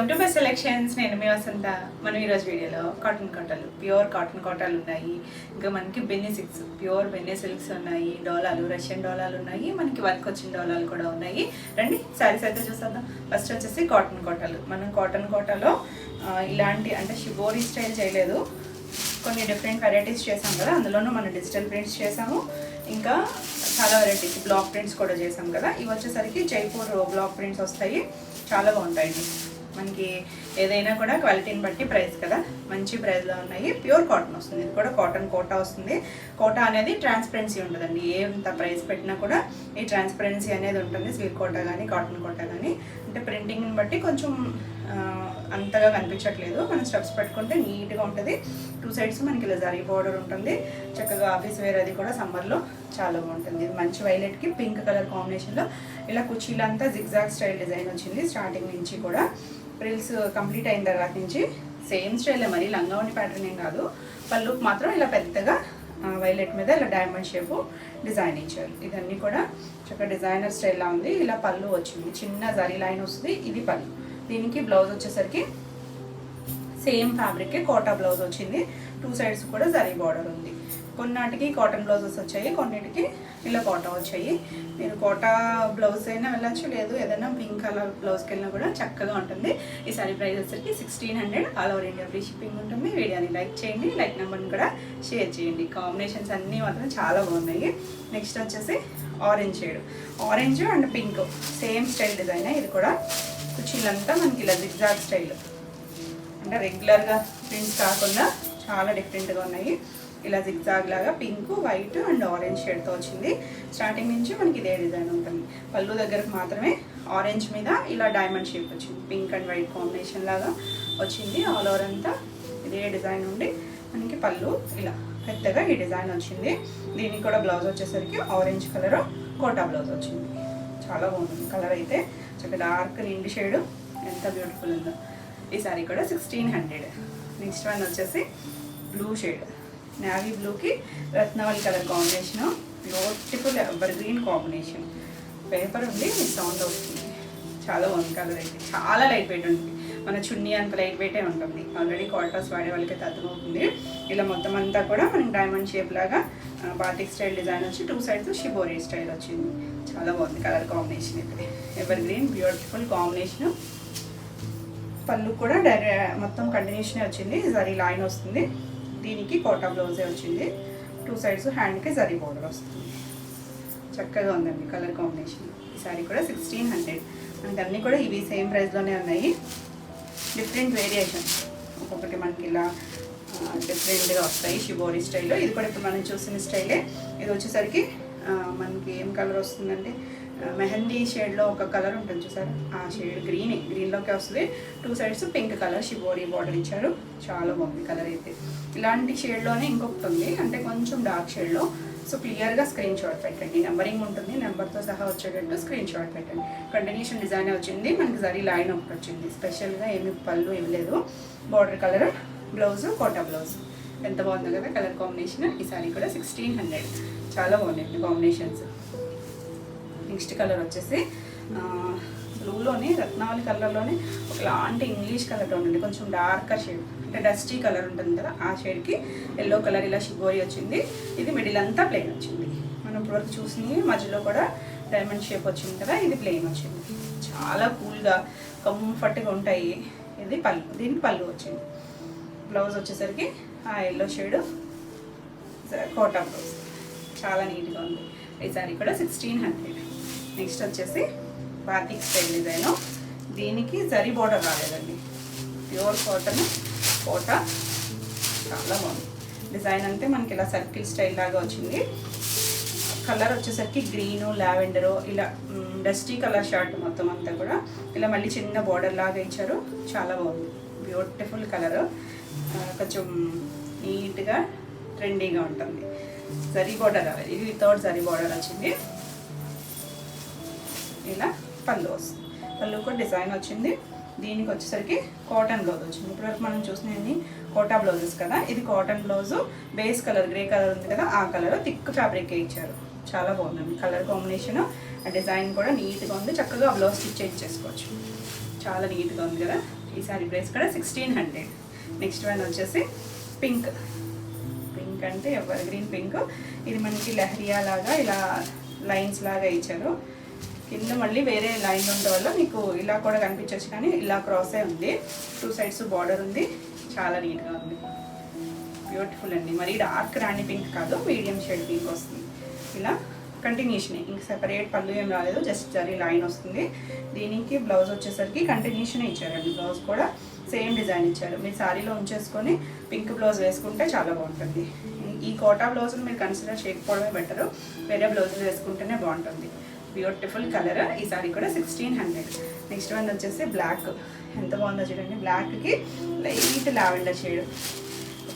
Welcome to best selections. నేను మీ వసంత. మనం ఈరోజు వీడియోలో కాటన్ కోటాలు, ప్యూర్ కాటన్ కోటాలు ఉన్నాయి. ఇంకా మనకి బెన్నీ సిల్క్స్, ప్యూర్ బెన్నీ సిల్క్స్ ఉన్నాయి. డోలాలు, రష్యన్ డోలాలు ఉన్నాయి. మనకి వర్క్ వచ్చిన డోలాలు కూడా ఉన్నాయి. రండి శారీస్ అయితే చూసేద్దాం. ఫస్ట్ వచ్చేసి కాటన్ కోటాలు. మనం కాటన్ కోటాలో ఇలాంటి అంటే షిబోరీ స్టైల్ చేయలేదు, కొన్ని డిఫరెంట్ వెరైటీస్ చేసాం కదా. అందులోనూ మనం డిజిటల్ ప్రింట్స్ చేసాము, ఇంకా చాలా వెరైటీస్ బ్లాక్ ప్రింట్స్ కూడా చేసాం కదా. ఇవి వచ్చేసరికి జైపూర్ బ్లాక్ ప్రింట్స్ వస్తాయి, చాలా బాగుంటాయి. మనకి ఏదైనా కూడా క్వాలిటీని బట్టి ప్రైస్ కదా, మంచి ప్రైస్లో ఉన్నాయి. ప్యూర్ కాటన్ వస్తుంది, ఇది కూడా కాటన్ కోటా వస్తుంది. కోటా అనేది ట్రాన్స్పరెన్సీ ఉంటుందండి, ఎంత ప్రైస్ పెట్టినా కూడా ఈ ట్రాన్స్పరెన్సీ అనేది ఉంటుంది. సిల్క్ కోటా కానీ కాటన్ కోటా కానీ. అంటే ప్రింటింగ్ని బట్టి కొంచెం అంతగా కనిపించట్లేదు. మనం స్టెప్స్ పెట్టుకుంటే నీట్గా ఉంటుంది. టూ సైడ్స్ మనకి ఇలా జరీ బోర్డర్ ఉంటుంది. చక్కగా ఆఫీస్ వేర్ అది కూడా సమ్మర్లో చాలా బాగుంటుంది. ఇది మంచి వైలెట్కి పింక్ కలర్ కాంబినేషన్లో ఇలా కుర్చీలంతా జిగ్జాగ్ స్టైల్ డిజైన్ వచ్చింది. స్టార్టింగ్ నుంచి కూడా ఫ్రిల్స్ కంప్లీట్ అయిన తర్వాత నుంచి సేమ్ స్టైలే, మరి లంగావని ప్యాటర్న్ ఏం కాదు. పళ్ళుకి మాత్రం ఇలా పెద్దగా వైలెట్ మీద ఇలా డైమండ్ షేపు డిజైన్ ఇచ్చారు. ఇదన్నీ కూడా చక్కగా డిజైనర్ స్టైల్లా ఉంది. ఇలా పళ్ళు వచ్చింది, చిన్న జరీ లైన్ వస్తుంది. ఇది పళ్ళు. దీనికి బ్లౌజ్ వచ్చేసరికి సేమ్ ఫ్యాబ్రిక్ కోటా బ్లౌజ్ వచ్చింది. టూ సైడ్స్ కూడా జరీ బార్డర్ ఉంది. కొన్నిటికి కాటన్ బ్లౌజెస్ వచ్చాయి, కొన్నిటికి ఇలా కోటా వచ్చాయి. మీరు కోటా బ్లౌజ్ అయినా వెళ్ళచ్చు, లేదు ఏదైనా పింక్ కలర్ బ్లౌజ్కి వెళ్ళినా కూడా చక్కగా ఉంటుంది. ఈ సారీ ప్రైస్ వచ్చేసరికి 1600. All over India free shipping ఉంటుంది. వీడియోని లైక్ చేయండి, లైక్ నెంబర్ని కూడా షేర్ చేయండి. కాంబినేషన్స్ అన్నీ మాత్రం చాలా బాగున్నాయి. నెక్స్ట్ వచ్చేసి orange shade, orange and pink same style design. ఇది కూడా కుర్చీలంతా మనకి ఇలా జిగ్జాగ్ స్టైల్, అంటే రెగ్యులర్గా ప్రింట్స్ కాకుండా చాలా డిఫరెంట్గా ఉన్నాయి. ఇలా జిగ్జాగ్ లాగా పింక్, వైట్ అండ్ ఆరెంజ్ షేడ్తో వచ్చింది. స్టార్టింగ్ నుంచి మనకి ఇదే డిజైన్ ఉంటుంది. పళ్ళు దగ్గరకు మాత్రమే ఆరెంజ్ మీద ఇలా డైమండ్ షేప్ వచ్చింది, పింక్ అండ్ వైట్ కాంబినేషన్ లాగా వచ్చింది. ఆల్ ఓవర్ అంతా ఇదే డిజైన్ ఉండి మనకి పళ్ళు ఇలా పెద్దగా ఈ డిజైన్ వచ్చింది. దీనికి కూడా బ్లౌజ్ వచ్చేసరికి ఆరెంజ్ కలర్ కోటా బ్లౌజ్ వచ్చింది. చాలా బాగుంటుంది కలర్ అయితే, చక్కగా డార్క్ నిండి షేడ్, ఎంత బ్యూటిఫుల్ ఉందో. ఈ సారీ కూడా 1600. నెక్స్ట్ వన్ వచ్చేసి బ్లూ షేడ్, నేవీ బ్లూకి రత్నవల్ colour combination. Beautiful evergreen combination. Paper ఉంది, సౌండ్ వస్తుంది. చాలా బాగుంది కలర్ అయితే, చాలా లైట్ వెయిట్ ఉంటుంది. మన చున్నీ అంత లైట్ వెయిటే ఉంటుంది. ఆల్రెడీ కాటన్స్ వాడే వాళ్ళకైతే అర్థమవుతుంది. ఇలా మొత్తం అంతా కూడా మనకి డైమండ్ షేప్ లాగా బాటిక్ స్టైల్ డిజైన్ వచ్చి టూ సైడ్స్ షిబోరీ స్టైల్ వచ్చింది. చాలా బాగుంది కలర్ కాంబినేషన్ అయితే, ఎవర్ గ్రీన్ బ్యూటిఫుల్ కాంబినేషన్. పళ్ళు కూడా మొత్తం కంటిన్యూషన్ వచ్చింది, జరీ లైన్ వస్తుంది. దీనికి కోటా బ్లౌజే వచ్చింది. టూ సైడ్స్ హ్యాండ్కి జరీ బోర్డర్ వస్తుంది. చక్కగా ఉందండి కలర్ కాంబినేషన్. ఈ సారీ కూడా 1600. మనకి అన్నీ కూడా ఇవి సేమ్ ప్రైస్లోనే ఉన్నాయి. డిఫరెంట్ వేరియేషన్స్, ఒక్కొక్కటి మనకి ఇలా డిఫరెంట్గా వస్తాయి షిబోరీ స్టైల్లో. ఇది కూడా ఇప్పుడు మనం చూసిన స్టైలే. ఇది వచ్చేసరికి మనకి ఏం కలర్ వస్తుందంటే మెహందీ షేడ్లో ఒక కలర్ ఉంటుంది చూసారు, ఆ షేడ్ గ్రీన్లోకి వస్తుంది. Two sides pink colour shibori border ఇచ్చారు. చాలా బాగుంది కలర్ అయితే. ఇలాంటి షేడ్లోనే ఇంకొకటి ఉంది, అంటే కొంచెం డార్క్ షేడ్లో. సో క్లియర్గా స్క్రీన్ షాట్ పెట్టండి, నెంబరింగ్ ఉంటుంది, నెంబర్తో సహా వచ్చేటట్టు స్క్రీన్ షాట్ పెట్టండి. కంటిన్యూషన్ డిజైన్ వచ్చింది. మనకి జరీ లైన్ ఒకటి వచ్చింది. స్పెషల్గా ఏమి పళ్ళు ఇవ్వలేదు. Border colour, blouse Kota blouse. ఎంత బాగుంది కదా కలర్ కాంబినేషన్. ఈ సారీ కూడా 1600. చాలా బాగున్నాయి కాంబినేషన్స్. నెక్స్ట్ కలర్ వచ్చేసి బ్లూలోనే రత్నావళి కలర్లోనే ఒకలాంటి ఇంగ్లీష్ కలర్లో ఉండండి, కొంచెం డార్కర్ షేడ్, అంటే డస్టీ కలర్ ఉంటుంది కదా, ఆ షేడ్కి ఎల్లో కలర్ ఇలా షిబోరీ వచ్చింది. ఇది మిడిల్ అంతా ప్లెయిన్ వచ్చింది. మనం ఇప్పటివరకు చూసింది మధ్యలో కూడా డైమండ్ షేప్ వచ్చింది కదా, ఇది ప్లెయిన్ వచ్చింది. చాలా కూల్గా కంఫర్ట్గా ఉంటాయి. ఇది పళ్ళు, దీనికి పళ్ళు వచ్చింది. బ్లౌజ్ వచ్చేసరికి ఆ ఎల్లో షేడ్ కోటా బ్లౌజ్. చాలా నీట్గా ఉంది. ఈ సారీ కూడా 1600. నెక్స్ట్ వచ్చేసి బాతిక్ స్టైల్ డిజైను. దీనికి జరీ బోర్డర్ రాలేదండి, ప్యూర్ కాటన్ కోటా. చాలా బాగుంది డిజైన్. అంటే మనకి ఇలా సర్కిల్ స్టైల్ లాగా వచ్చింది. కలర్ వచ్చేసరికి గ్రీను, లావెండరు, ఇలా డస్టీ కలర్ షర్ట్ మొత్తం అంతా కూడా ఇలా మళ్ళీ చిన్న బోర్డర్ లాగా ఇచ్చారు. చాలా బాగుంది, బ్యూటిఫుల్ కలర్. కొంచెం నీట్గా ట్రెండీగా ఉంటుంది. జరీ బోర్డర్ రావాలి, ఇది వితౌట్ జరీ బోర్డర్ వచ్చింది. ఇలా పళ్ళు వస్తుంది. పళ్ళు కూడా డిజైన్ వచ్చింది. దీనికి వచ్చేసరికి కాటన్ బ్లౌజ్ వచ్చింది. ఇప్పటివరకు మనం చూసినవి కోటా బ్లౌజెస్ కదా, ఇది cotton blouse. Base colour grey colour ఉంది కదా, ఆ కలర్ థిక్ ఫ్యాబ్రిక్ ఇచ్చారు. చాలా బాగుందండి కలర్ కాంబినేషన్. ఆ డిజైన్ కూడా నీట్గా ఉంది. చక్కగా బ్లౌజ్ స్టిచ్ చేసుకోవచ్చు. చాలా నీట్గా ఉంది కదా. ఈ సారీ ప్రైస్ కూడా 1600. నెక్స్ట్ వన్ వచ్చేసి పింక్ అంటే ఎవర్ గ్రీన్ పింక్. ఇది మనకి లహరియా లాగా ఇలా లైన్స్ లాగా ఇచ్చారు. కింద మళ్ళీ వేరే లైన్ ఉండడం వల్ల మీకు ఇలా కూడా కనిపించవచ్చు, కానీ ఇలా క్రాసే ఉంది. 2 సైడ్స్ బార్డర్ ఉంది. చాలా నీట్గా ఉంది, బ్యూటిఫుల్ అండి. మరి డార్క్ రాణి పింక్ కాదు, మీడియం షేడ్ పింక్ వస్తుంది. ఇలా కంటిన్యూషన్, ఇంక సెపరేట్ పళ్ళు ఏం రాలేదు, జస్ట్ జరీ లైన్ వస్తుంది. దీనికి బ్లౌజ్ వచ్చేసరికి కంటిన్యూషన్ ఇచ్చారండి. బ్లౌజ్ కూడా సేమ్ డిజైన్ ఇచ్చారు. మీరు శారీలో ఉంచేసుకొని పింక్ బ్లౌజ్ వేసుకుంటే చాలా బాగుంటుంది. ఈ కోటా బ్లౌజులు మీరు కన్సిడర్ చేయకపోవడమే బెటరు, వేరే బ్లౌజులు వేసుకుంటేనే బాగుంటుంది. Beautiful colour. ఈ సారీ కూడా 1600. నెక్స్ట్ వన్ వచ్చేసి బ్లాక్. ఎంత బాగుందో చూడండి, బ్లాక్కి లైట్ లావెండర్ షేడ్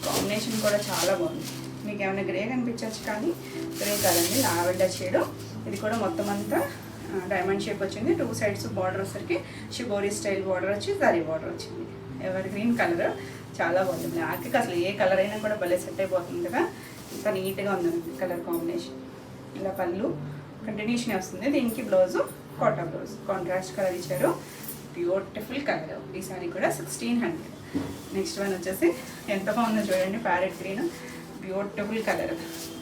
కాంబినేషన్ కూడా చాలా బాగుంది. మీకు ఏమైనా గ్రే కనిపించవచ్చు, కానీ గ్రే కలర్ని లావెండర్ షేడ్. ఇది కూడా మొత్తం అంతా డైమండ్ షేప్ వచ్చింది. 2 సైడ్స్ బార్డర్ వచ్చేసరికి షిబోరీ స్టైల్ బార్డర్ వచ్చి జరీ బార్డర్ వచ్చింది. ఎవర్ గ్రీన్ కలర్ చాలా బాగుంది. బ్లాక్కి అసలు ఏ కలర్ అయినా కూడా భలే సెట్ అయిపోతుంది కదా, ఇంత నీట్గా ఉంది కలర్ కాంబినేషన్. ఇలా పళ్ళు కంటిన్యూషన్ వస్తుంది. దీనికి బ్లౌజు కోటా బ్లౌజ్ కాంట్రాస్ట్ కలర్ ఇచ్చారు. Beautiful colour. ఈ సారీ కూడా 1600. నెక్స్ట్ వన్ వచ్చేసి ఎంత బాగుందో చూడండి, parrot green. Beautiful colour.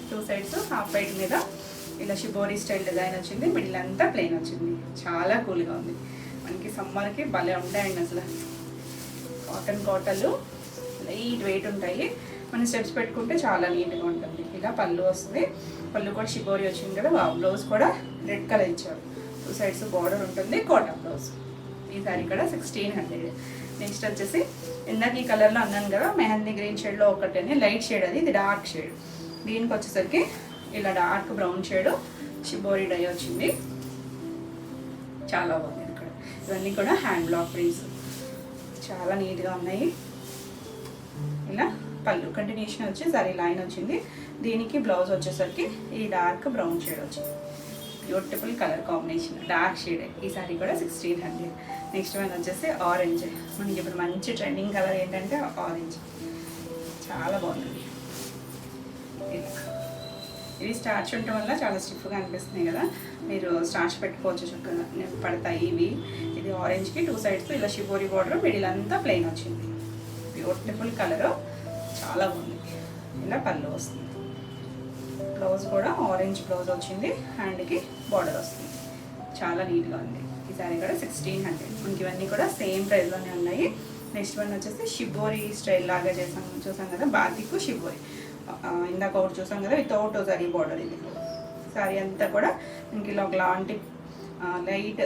2 sides half white మీద ఇలా షిబోరీ స్టైల్ డిజైన్ వచ్చింది. మిడిల్ అంతా ప్లెయిన్ వచ్చింది. చాలా కూల్గా ఉంది. మనకి సమ్మర్కి భలే ఉంటాయండి అసలు. కాటన్ కోటలు లైట్ వెయిట్ ఉంటాయి. మనం స్టెప్స్ పెట్టుకుంటే చాలా నీట్గా ఉంటుంది. ఇలా పళ్ళు వస్తుంది. పళ్ళు కూడా షిబోరీ వచ్చింది కదా. బ్లౌజ్ కూడా రెడ్ కలర్ ఇచ్చారు. 2 సైడ్స్ బార్డర్ ఉంటుంది. కోటా బ్లౌజ్. ఈ సారీ కూడా 1600. నెక్స్ట్ వచ్చేసి ఇందాక ఈ కలర్లో అన్నాను కదా, మెహందీ గ్రీన్ షేడ్లో ఒకటేనే లైట్ షేడ్, అది ఇది డార్క్ షేడ్. దీనికి వచ్చేసరికి ఇలా dark brown shade shibori dye వచ్చింది. చాలా బాగుంది. ఇక్కడ ఇవన్నీ కూడా హ్యాండ్ బ్లాక్ ప్రింట్స్ చాలా నీట్గా ఉన్నాయి. ఇలా పళ్ళు కంటిన్యూషన్ వచ్చి జరీ లైన్ వచ్చింది. దీనికి బ్లౌజ్ వచ్చేసరికి ఈ డార్క్ బ్రౌన్ షేడ్ వచ్చింది. Beautiful colour combination, dark shade. ఈ సారీ కూడా 1600. నెక్స్ట్ వన్ వచ్చేసి ఆరెంజ్. మనకి ఇప్పుడు మంచి ట్రెండింగ్ కలర్ ఏంటంటే ఆరెంజ్. చాలా బాగుంది. ఇలా ఇవి స్టార్చ్ ఉండటం వల్ల చాలా స్టిఫ్గా అనిపిస్తున్నాయి కదా, మీరు స్టార్చ్ పెట్టుకోవచ్చు, చక్కగా పడతాయి ఇవి. ఇది ఆరెంజ్కి 2 సైడ్స్ ఇలా షిబోరీ బార్డర్, మిడిల్ అంతా ప్లెయిన్ వచ్చింది. బ్యూటిఫుల్ కలర్, చాలా బాగుంది. ఇలా పళ్ళు వస్తుంది. బ్లౌజ్ కూడా ఆరెంజ్ బ్లౌజ్ వచ్చింది. హ్యాండ్కి బార్డర్ వస్తుంది. చాలా నీట్గా ఉంది. ఈ సారీ కూడా 1600. మనకి ఇవన్నీ కూడా సేమ్ ప్రైస్లోనే ఉన్నాయి. నెక్స్ట్ వన్ వచ్చేసి షిబోరీ స్టైల్ లాగా చూసాం కదా, బాతికు షిబోరీ. ఇందాక ఒకటి చూసాం కదా, వితౌట్ జరీ బార్డర్. ఇది సారీ అంతా కూడా మనకి ఇలా ఒకలాంటి లైట్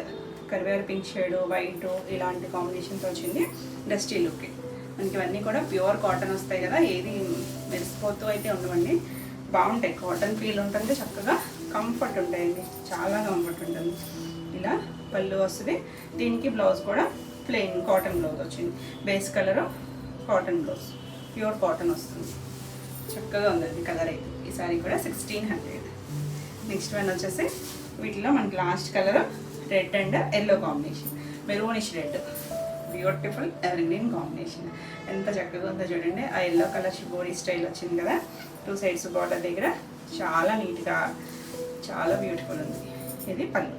కరివేరు పింక్ షేడ్, వైట్ ఇలాంటి కాంబినేషన్తో వచ్చింది. Dusty look. మనకి ఇవన్నీ కూడా ప్యూర్ కాటన్ వస్తాయి కదా, ఏది మెరిసిపోతూ అయితే ఉండవండి. బాగుంటాయి. కాటన్ ఫీల్ ఉంటుంది, చక్కగా కంఫర్ట్ ఉంటాయండి. చాలా కంఫర్ట్ ఉంటుంది. ఇలా పళ్ళు వస్తుంది. దీనికి బ్లౌజ్ కూడా ప్లెయిన్ కాటన్ బ్లౌజ్ వచ్చింది. Base colour cotton blouse, pure cotton వస్తుంది. చక్కగా ఉందండి కలర్ అయితే. ఈ సారీ కూడా 1600. నెక్స్ట్ వన్ వచ్చేసి వీటిలో మనకి last colour red and yellow combination, maroonish red. Beautiful evergreen combination. ఎంత చక్కగా ఉందో చూడండి. ఆ ఎల్లో కలర్ షిబోరీ స్టైల్ వచ్చింది కదా, 2 సైడ్స్ బార్డర్ దగ్గర. చాలా నీట్గా, చాలా బ్యూటిఫుల్ ఉంది. ఇది పళ్ళు.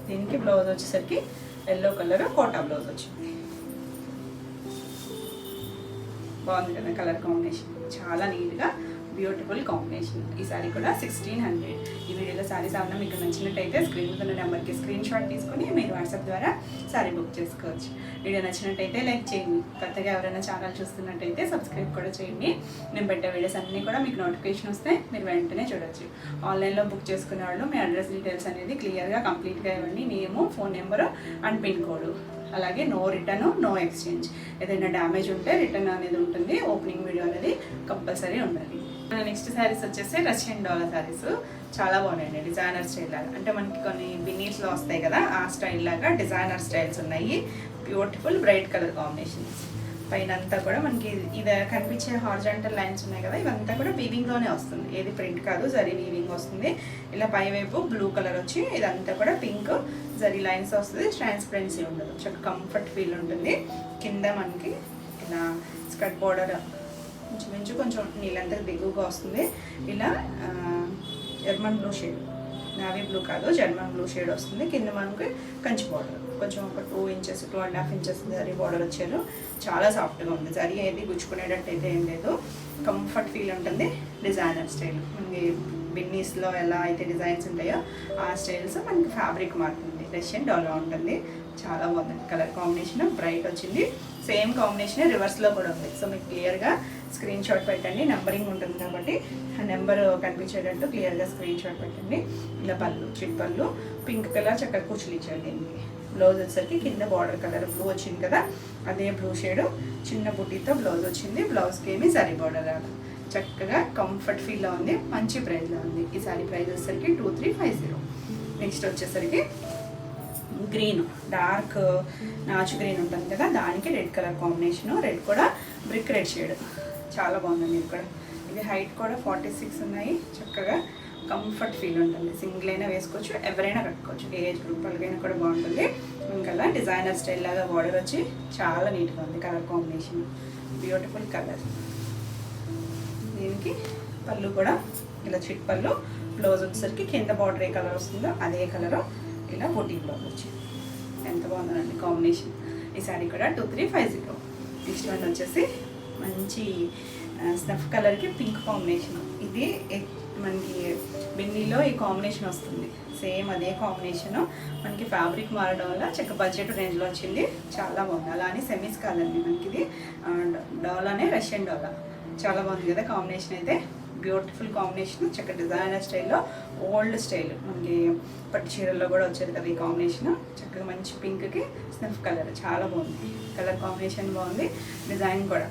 దీనికి బ్లౌజ్ వచ్చేసరికి ఎల్లో కలర్ కోటా బ్లౌజ్ వచ్చింది. బాగుంది కదా కలర్ కాంబినేషన్, చాలా నీట్గా బ్యూటిఫుల్ కాంబినేషన్. ఈ సారీ కూడా 1600. ఈ వీడియోలో సారీస్ ఏమన్నా మీకు నచ్చినట్టయితే స్క్రీన్ మీద ఉన్న నెంబర్కి స్క్రీన్ షాట్ తీసుకొని మీరు వాట్సాప్ ద్వారా సారీ బుక్ చేసుకోవచ్చు. వీడియో నచ్చినట్టయితే లైక్ చేయండి. కొత్తగా ఎవరైనా ఛానల్ చూస్తున్నట్టయితే సబ్స్క్రైబ్ కూడా చేయండి. నేను పెట్టే వీడియోస్ అన్నీ కూడా మీకు నోటిఫికేషన్ వస్తే మీరు వెంటనే చూడొచ్చు. ఆన్లైన్లో బుక్ చేసుకునే వాళ్ళు మీ అడ్రస్ డీటెయిల్స్ అనేది క్లియర్గా కంప్లీట్గా ఇవ్వండి. Name, phone number and pin code. అలాగే నో రిటర్న్, నో ఎక్స్చేంజ్. ఏదైనా డ్యామేజ్ ఉంటే రిటర్న్ అనేది ఉంటుంది. ఓపెనింగ్ వీడియో అనేది కంపల్సరీ ఉండాలి. నెక్స్ట్ శారీస్ వచ్చేసి రష్యన్ డాలర్ శారీస్. చాలా బాగున్నాయండి. డిజైనర్ స్టైల్ లాగా, అంటే మనకి కొన్ని బిన్నీస్లో వస్తాయి కదా, ఆ స్టైల్ లాగా డిజైనర్ స్టైల్స్ ఉన్నాయి. Beautiful bright colour combinations. పైన అంతా కూడా మనకి ఇది కనిపించే హారిజాంటల్ లైన్స్ ఉన్నాయి కదా, ఇవంతా కూడా వీవింగ్లోనే వస్తుంది. ఏది ప్రింట్ కాదు, జరీ వీవింగ్ వస్తుంది. ఇలా పైవైపు బ్లూ కలర్ వచ్చి ఇదంతా కూడా పింక్ జరీ లైన్స్ వస్తుంది. ట్రాన్స్పరెన్సీ ఉండదు, చక్కగా కంఫర్ట్ ఫీల్ ఉంటుంది. కింద మనకి ఇలా స్కర్ట్ బార్డర్ కొంచెం నీళ్ళంతా దిగువగా వస్తుంది. ఇలా ఎర్మన్ బ్లూ షేడ్ నావీ బ్లూ కాదు, జర్మన్ బ్లూ షేడ్ వస్తుంది. కింద మనకి కంచి బార్డర్, కొంచెం ఒక 2 ఇంచెస్ 2.5 ఇంచెస్ జరీ బార్డర్ వచ్చారు. చాలా సాఫ్ట్గా ఉంది. జరీ ఏది గుచ్చుకునేటట్టు అయితే ఏం లేదు, కంఫర్ట్ ఫీల్ ఉంటుంది. డిజైనర్ స్టైల్ మనకి బిన్నీస్లో ఎలా అయితే డిజైన్స్ ఉంటాయో ఆ స్టైల్స్ మనకి ఫ్యాబ్రిక్ మారుతుంది. రష్యన్ డాలా ఉంటుంది. చాలా బాగుంది. కలర్ కాంబినేషన్ బ్రైట్ వచ్చింది. సేమ్ కాంబినేషన్ రివర్స్లో కూడా ఉంది. సో మీకు క్లియర్గా స్క్రీన్ షాట్ పెట్టండి. నెంబరింగ్ ఉంటుంది కాబట్టి ఆ నెంబర్ కనిపించేటట్టు క్లియర్గా స్క్రీన్ షాట్ పెట్టండి. ఇలా పళ్ళు, చిట్ పళ్ళు, పింక్ కలర్ చక్కగా కుచ్చులు ఇచ్చారు దీనికి. బ్లౌజ్ వచ్చేసరికి కింద బార్డర్ కలర్ బ్లూ వచ్చింది కదా, అదే బ్లూ షేడ్ చిన్న బుట్టీతో బ్లౌజ్ వచ్చింది. బ్లౌజ్కి ఏమి సారీ బార్డర్ రాదు. చక్కగా కంఫర్ట్ ఫీల్లో ఉంది. మంచి ప్రైస్లో ఉంది. ఈ సారీ ప్రైస్ వచ్చేసరికి 2350. నెక్స్ట్ వచ్చేసరికి గ్రీన్, డార్క్ నాచు గ్రీన్ ఉంటుంది కదా, దానికి రెడ్ కలర్ కాంబినేషను. రెడ్ కూడా బ్రిక్ రెడ్ షేడ్. చాలా బాగుందండి. ఇది కూడా, ఇది హైట్ కూడా 46 ఉన్నాయి. చక్కగా కంఫర్ట్ ఫీల్ ఉంటుంది. సింగిల్ అయినా వేసుకోవచ్చు, ఎవరైనా కట్టుకోవచ్చు. ఏ ఏజ్ గ్రూప్ వాళ్ళకైనా కూడా బాగుంటుంది. ఇంకా డిజైనర్ స్టైల్ లాగా బార్డర్ వచ్చి చాలా నీట్గా ఉంది. Colour combination beautiful colour. దీనికి పళ్ళు కూడా ఇలా చిట్ పళ్ళు. బ్లౌజ్ వచ్చేసరికి కింద బార్డర్ ఏ కలర్ వస్తుందో అదే కలరు ఇలా బొటీ బ్లౌజ్ వచ్చింది. ఎంత బాగుందండి కాంబినేషన్. ఈ శారీ కూడా 2350. నెక్స్ట్ వన్ వచ్చేసి మంచి స్నఫ్ కలర్కి పింక్ కాంబినేషన్. ఇది మనకి బిన్నీలో ఈ కాంబినేషన్ వస్తుంది. సేమ్ అదే కాంబినేషను. మనకి ఫ్యాబ్రిక్ మారడం వల్ల చక్క బడ్జెట్ రేంజ్లో వచ్చింది. చాలా బాగుంది. అలా అని సెమీస్ కాదండి, మనకి ఇది డాలానే, రష్యన్ డాలా. చాలా బాగుంది కదా కాంబినేషన్. అయితే బ్యూటిఫుల్ కాంబినేషన్. చక్క డిజైనర్ స్టైల్లో ఓల్డ్ స్టైల్ మనకి పట్టు చీరల్లో కూడా వచ్చేది కదా ఈ కాంబినేషన్. చక్కగా మంచి పింక్కి స్నఫ్ కలర్ చాలా బాగుంది. కలర్ కాంబినేషన్ బాగుంది. డిజైన్ కూడా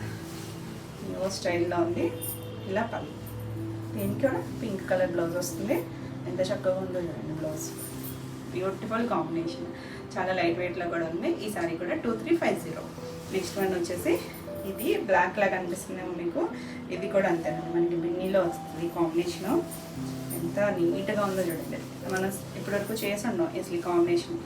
న్యూ స్టైల్లో ఉంది. ఇలా పళ్ళు, దీనికి కూడా పింక్ కలర్ బ్లౌజ్ వస్తుంది. ఎంత చక్కగా ఉందో చూడండి బ్లౌజ్. Beautiful combination. చాలా లైట్ వెయిట్లో కూడా ఉంది. ఈ సారీ కూడా 2350. నెక్స్ట్ వన్ వచ్చేసి ఇది బ్లాక్ లాగా అనిపిస్తుందేమో మీకు. ఇది కూడా అంతేనండి, మనకి బిన్నీలో వస్తుంది ఈ కాంబినేషను. ఎంత నీట్గా ఉందో చూడండి. మనం ఇప్పటివరకు చేసి ఉన్నాం అసలు ఈ కాంబినేషన్.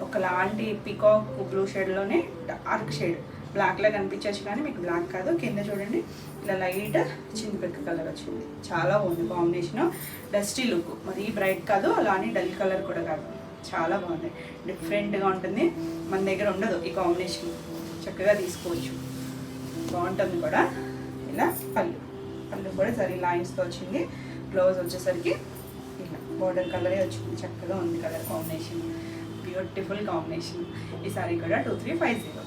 ఒకలాంటి పికాక్ బ్లూ షేడ్లోనే డార్క్ షేడ్ బ్లాక్ లాగా కనిపించవచ్చు, కానీ మీకు బ్లాక్ కాదు. కింద చూడండి ఇలా లైట్ చింతపిక్క కలర్ వచ్చింది. చాలా బాగుంది కాంబినేషన్. డస్టీ లుక్, మరీ బ్రైట్ కాదు, అలానే డల్ కలర్ కూడా కాదు. చాలా బాగుంది. డిఫరెంట్గా ఉంటుంది. మన దగ్గర ఉండదు ఈ కాంబినేషన్. చక్కగా తీసుకోవచ్చు, బాగుంటుంది కూడా. ఇలా పళ్ళు, పళ్ళు కూడా సరే లైన్స్తో వచ్చింది. బ్లౌజ్ వచ్చేసరికి ఇలా బార్డర్ కలరే వచ్చింది. చక్కగా ఉంది కలర్ కాంబినేషన్. Beautiful combination. ఈ సారీ కూడా 2350.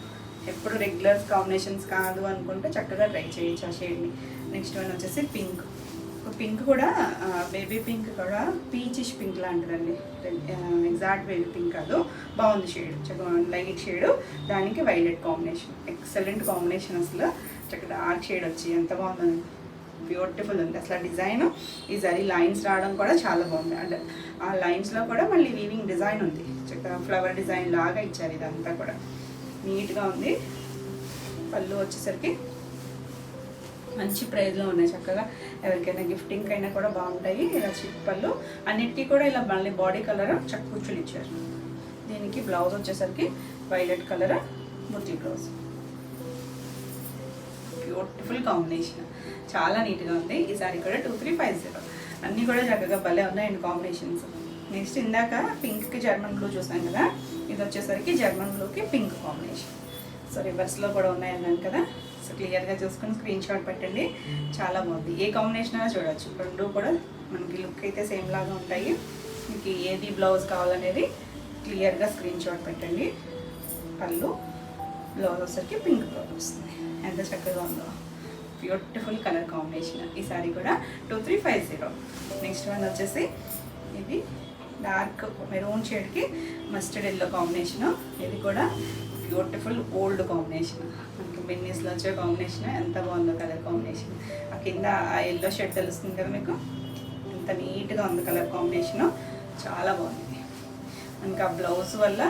ఎప్పుడు రెగ్యులర్ కాంబినేషన్స్ కాదు అనుకుంటే చక్కగా ట్రై చేయొచ్చు ఆ షేడ్ని. నెక్స్ట్ వన్ వచ్చేసి పింక్. పింక్ కూడా బేబీ పింక్ కూడా పీచిష్ పింక్ లాంటిదండి. ఎగ్జాక్ట్ బేబీ పింక్ కాదు, బాగుంది షేడ్. చక్కగా లైట్ షేడ్, దానికి వైలెట్ కాంబినేషన్. Excellent combination. అసలు చక్కగా డార్క్ షేడ్ వచ్చి ఎంత బాగుందండి. బ్యూటిఫుల్ ఉంది అసలు డిజైన్. ఈ జరీ లైన్స్ రావడం కూడా చాలా బాగుంది. అండ్ ఆ లైన్స్లో కూడా మళ్ళీ వీవింగ్ డిజైన్ ఉంది. చక్కగా ఫ్లవర్ డిజైన్ లాగా ఇచ్చారు. ఇదంతా కూడా నీట్గా ఉంది. పళ్ళు వచ్చేసరికి మంచి ప్రైస్లో ఉన్నాయి. చక్కగా ఎవరికైనా గిఫ్టింగ్ అయినా కూడా బాగుంటాయి. ఇలా చిట్ పళ్ళు అన్నిటికీ కూడా ఇలా మళ్ళీ బాడీ కలర్ చక్కుచ్చులు ఇచ్చారు. దీనికి బ్లౌజ్ వచ్చేసరికి వైలెట్ కలర్ బుట్టి బ్లౌజ్. Beautiful combination. చాలా నీట్గా ఉంది. ఈ సారీ కూడా 2350. అన్నీ కూడా చక్కగా భలే ఉన్నాయండి కాంబినేషన్స్. నెక్స్ట్ ఇందాక పింక్కి జర్మన్ బ్లూ చూసాం కదా, ఇది వచ్చేసరికి జర్మన్ బ్లూకి పింక్ కాంబినేషన్. సో రివర్స్లో కూడా ఉన్నాయన్నాను కదా. సో క్లియర్గా చూసుకొని స్క్రీన్ షాట్ పెట్టండి. చాలా బాగుంది. ఏ కాంబినేషన్ అయినా చూడవచ్చు. రెండు కూడా మనకి లుక్ అయితే సేమ్ లాగా ఉంటాయి. మీకు ఏది బ్లౌజ్ కావాలనేది క్లియర్గా స్క్రీన్ షాట్ పెట్టండి. పళ్ళు, బ్లౌజ్ వచ్చేసరికి పింక్ బ్లౌజ్ వస్తుంది. ఎంత చక్కగా ఉందో. Beautiful colour combination. ఈ సారీ కూడా 2350. నెక్స్ట్ వన్ వచ్చేసి ఇది డార్క్ మెరూన్ షేడ్కి మస్టర్డ్ ఎల్లో కాంబినేషను. ఇది కూడా బ్యూటిఫుల్ ఓల్డ్ కాంబినేషన్. మనకి బిన్నీస్లో వచ్చే కాంబినేషన్. ఎంత బాగుందో కలర్ కాంబినేషన్. ఆ కింద ఆ ఎల్లో షేడ్ తెలుస్తుంది కదా మీకు, ఎంత నీట్గా ఉంది కలర్ కాంబినేషను. చాలా బాగుంది. మనకి ఆ బ్లౌజ్ వల్ల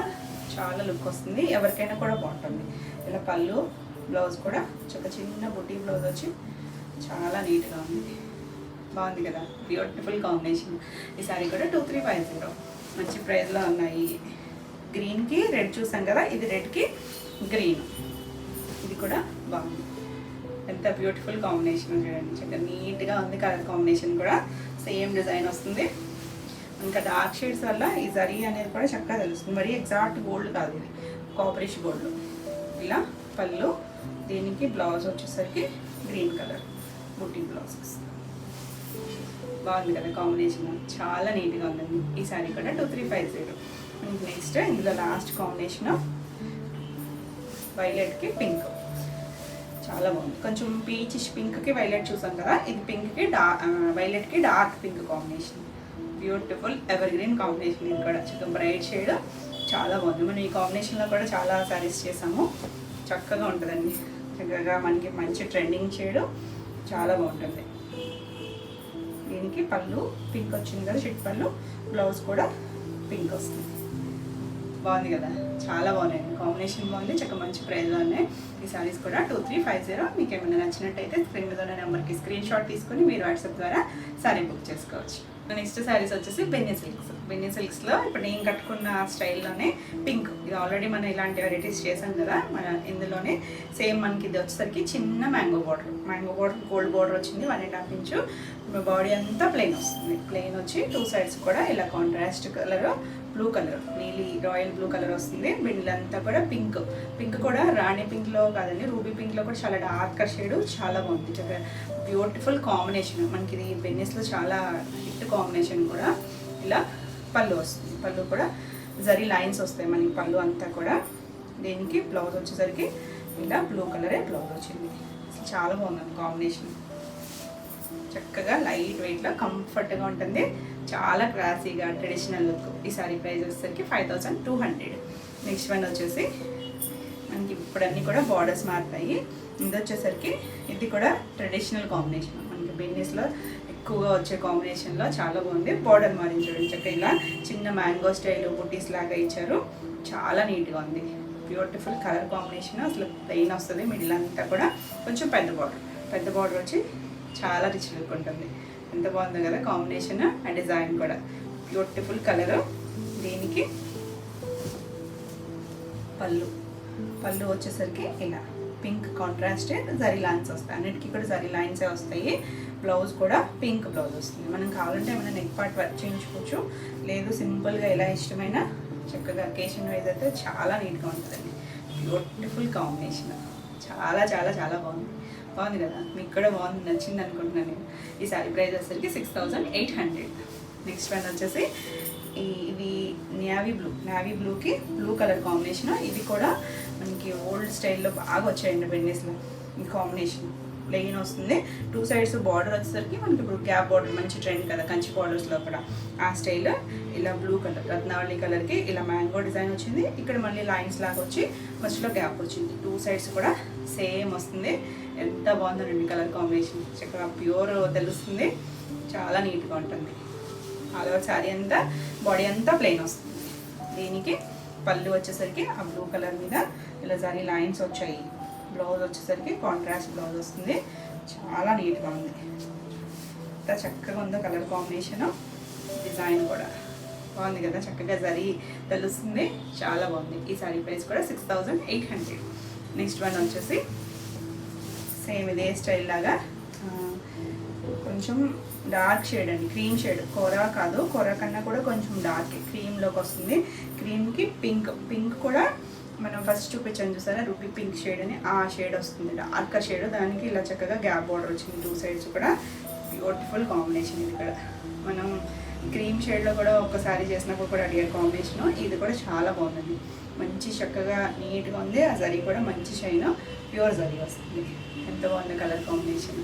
చాలా లుక్ వస్తుంది. ఎవరికైనా కూడా బాగుంటుంది. ఇలా పళ్ళు, బ్లౌజ్ కూడా చిన్న బుటీ బ్లౌజ్ వచ్చి చాలా నీట్గా ఉంది. బాగుంది కదా. Beautiful combination. ఈ సారీ కూడా 2350. మంచి ప్రైస్లో ఉన్నాయి. గ్రీన్కి రెడ్ చూసాం కదా, ఇది రెడ్కి గ్రీన్. ఇది కూడా బాగుంది. ఎంత బ్యూటిఫుల్ కాంబినేషన్ చూడండి. చక్కగా నీట్గా ఉంది కలర్ కాంబినేషన్ కూడా. సేమ్ డిజైన్ వస్తుంది. ఇంకా డార్క్ షేడ్స్ వల్ల ఈ జరీ అనేది కూడా చక్కగా తెలుస్తుంది. మరీ ఎగ్జాక్ట్ గోల్డ్ కాదు, ఇది కాపరిష్ గోల్డ్. ఇలా పళ్ళు, దీనికి బ్లౌజ్ వచ్చేసరికి గ్రీన్ కలర్ బుట్టి బ్లౌజెస్. బాగుంది కదా కాంబినేషన్, చాలా నీట్గా ఉందండి. ఈ శారీ కూడా 2350. నెక్స్ట్ ఇందులో లాస్ట్ కాంబినేషన్ వైలెట్కి పింక్, చాలా బాగుంది. కొంచెం పీచిష్ పింక్కి వైలెట్ చూసాం కదా, ఇది పింక్కి వైలెట్కి dark pink combination. Beautiful evergreen combination. ఇది కూడా చికెన్ బ్రైట్ షేడ్, చాలా బాగుంది. మనం ఈ కాంబినేషన్లో కూడా చాలా శారీస్ చేసాము, చక్కగా ఉంటుందండి. చక్కగా మనకి మంచి ట్రెండింగ్ షేడ్, చాలా బాగుంటుంది. దీనికి పళ్ళు పింక్ వచ్చింది కదా, చిట్ పళ్ళు, బ్లౌజ్ కూడా పింక్ వస్తుంది. బాగుంది కదా, చాలా బాగున్నాయి. కాంబినేషన్ బాగుంది, చక్కగా మంచి ప్రైస్లో ఉన్నాయి ఈ సారీస్ కూడా. 2350. మీకు ఏమైనా నచ్చినట్టయితే స్క్రీన్ మీద ఉన్న నెంబర్కి స్క్రీన్ షాట్ తీసుకొని మీరు వాట్సాప్ ద్వారా సారీ బుక్ చేసుకోవచ్చు. నెక్స్ట్ శారీస్ వచ్చేసి బెన్నీ సిల్క్స్. బెన్నీ సిల్క్స్లో ఇప్పుడు నేను కట్టుకున్న స్టైల్లోనే పింక్, ఇది ఆల్రెడీ మనం ఇలాంటి వెరైటీస్ చేసాం కదా, మన ఇందులోనే సేమ్ మనకి ఇది వచ్చేసరికి చిన్న మ్యాంగో బార్డర్ గోల్డ్ బార్డర్ వచ్చింది, 1.5 ఇంచు. బాడీ అంతా ప్లెయిన్ వస్తుంది. ప్లెయిన్ వచ్చి 2 సైడ్స్ కూడా ఇలా కాంట్రాస్ట్ కలర్ బ్లూ కలర్, నీలి రాయల్ బ్లూ కలర్ వస్తుంది. బిండ్లంతా కూడా పింక్. పింక్ కూడా రాణి పింక్లో కాదండి, రూబీ పింక్లో కూడా చాలా డార్కర్ షేడ్, చాలా బాగుంది. చాలా బ్యూటిఫుల్ కాంబినేషన్. మనకి ఇది బెన్నీస్లో చాలా హిట్ కాంబినేషన్ కూడా. ఇలా పళ్ళు వస్తుంది, పళ్ళు కూడా జరీ లైన్స్ వస్తాయి మనకి పళ్ళు అంతా కూడా. దీనికి బ్లౌజ్ వచ్చేసరికి ఇలా బ్లూ కలరే బ్లౌజ్ వచ్చింది. చాలా బాగుంది కాంబినేషన్, చక్కగా లైట్ వెయిట్లో కంఫర్ట్గా ఉంటుంది, చాలా క్లాసీగా ట్రెడిషనల్ లుక్. ఈ సారీ ప్రైస్ వచ్చేసరికి 5200. నెక్స్ట్ వన్ వచ్చేసి మనకి ఇప్పుడన్నీ కూడా బార్డర్స్ మారుతాయి. ఇది వచ్చేసరికి ఇది కూడా ట్రెడిషనల్ కాంబినేషన్, మనకి బిజినెస్లో ఎక్కువగా వచ్చే కాంబినేషన్లో చాలా బాగుంది. బార్డర్ మారించాడు చక్కగా, ఇలా చిన్న మ్యాంగో స్టైల్ బుట్టీస్ లాగా ఇచ్చారు, చాలా నీట్గా ఉంది. బ్యూటిఫుల్ కలర్ కాంబినేషన్, అసలు ప్లెయిన్ వస్తుంది. మిడిల్ అంతా కూడా కొంచెం పెద్ద బార్డర్ వచ్చి చాలా రిచ్ లుక్ ఉంటుంది. ఎంత బాగుంది కదా కాంబినేషన్, అండ్ డిజైన్ కూడా బ్యూటిఫుల్ కలర్. దీనికి పళ్ళు వచ్చేసరికి ఇలా పింక్ కాంట్రాస్ట్ జరీ లైన్స్ వస్తాయి, అన్నిటికీ కూడా జరీ లైన్సే వస్తాయి. బ్లౌజ్ కూడా పింక్ బ్లౌజ్ వస్తుంది. మనం కావాలంటే ఏమైనా నెక్ పార్ట్ వర్క్ చేయించుకోవచ్చు, లేదు సింపుల్గా ఎలా ఇష్టమైనా చక్కగా అకేషన్ వైజ్ అయితే చాలా నీట్గా ఉంటుందండి. బ్యూటిఫుల్ కాంబినేషన్, చాలా చాలా చాలా బాగుంది కదా. మీకు కూడా బాగుంది, నచ్చింది అనుకుంటున్నాను నేను. ఈ సారీ ప్రైస్ వచ్చేసరికి 6800. నెక్స్ట్ వన్ వచ్చేసి ఇది నేవీ బ్లూకి బ్లూ కలర్ కాంబినేషన్. ఇది కూడా మనకి ఓల్డ్ స్టైల్లో బాగా వచ్చాయండి బెన్నీస్లో. ఈ కాంబినేషన్ ప్లెయిన్ వస్తుంది, 2 సైడ్స్ బార్డర్ వచ్చేసరికి మనకి ఇప్పుడు గ్యాప్ బార్డర్ మంచి ట్రెండ్ కదా కంచి బార్డర్స్లో కూడా, ఆ స్టైల్. ఇలా బ్లూ కలర్ రత్నావళి కలర్కి ఇలా మ్యాంగో డిజైన్ వచ్చింది. ఇక్కడ మళ్ళీ లైన్స్ లాగా వచ్చి మధ్యలో గ్యాప్ వచ్చింది. 2 సైడ్స్ కూడా సేమ్ వస్తుంది. ఎంత బాగుందండి కలర్ కాంబినేషన్, చక్కగా ప్యూర్ తెలుస్తుంది, చాలా నీట్గా ఉంటుంది. ఆల్ ఓవర్ శారీ అంతా బాడీ అంతా ప్లెయిన్ వస్తుంది. దీనికి పళ్ళు వచ్చేసరికి ఆ బ్లూ కలర్ మీద ఇలా జరీ లైన్స్ వచ్చాయి. బ్లౌజ్ వచ్చేసరికి కాంట్రాస్ట్ బ్లౌజ్ వస్తుంది, చాలా నీట్గా ఉంది. ఎంత చక్కగా ఉందో కలర్ కాంబినేషన్, డిజైన్ కూడా బాగుంది కదా, చక్కగా జరీ తెలుస్తుంది, చాలా బాగుంది. ఈ సారీ ప్రైస్ కూడా 6800. నెక్స్ట్ వన్ వచ్చేసి సేమ్ ఇదే స్టైల్ లాగా కొంచెం డార్క్ షేడ్ అండి, క్రీమ్ షేడ్. కోరా కన్నా కూడా కొంచెం డార్క్ క్రీమ్లోకి వస్తుంది. క్రీమ్కి పింక్ కూడా మనం ఫస్ట్ చూపించాను చూసారా, రూపీ పింక్ షేడ్ అని, ఆ షేడ్ వస్తుంది, డార్కర్ షేడ్. దానికి ఇలా చక్కగా గ్యాప్ బార్డర్ వచ్చింది 2 సైడ్స్ కూడా. Beautiful combination. ఇది కూడా మనం క్రీమ్ షేడ్లో కూడా ఒకసారి చేసినప్పుడు కూడా అడిగారు కాంబినేషన్. ఇది కూడా చాలా బాగుందండి, మంచి చక్కగా నీట్గా ఉంది. ఆ జరీ కూడా మంచి షైన్, ప్యూర్ జరీ వస్తుంది. ఎంత బాగుంది కలర్ కాంబినేషన్.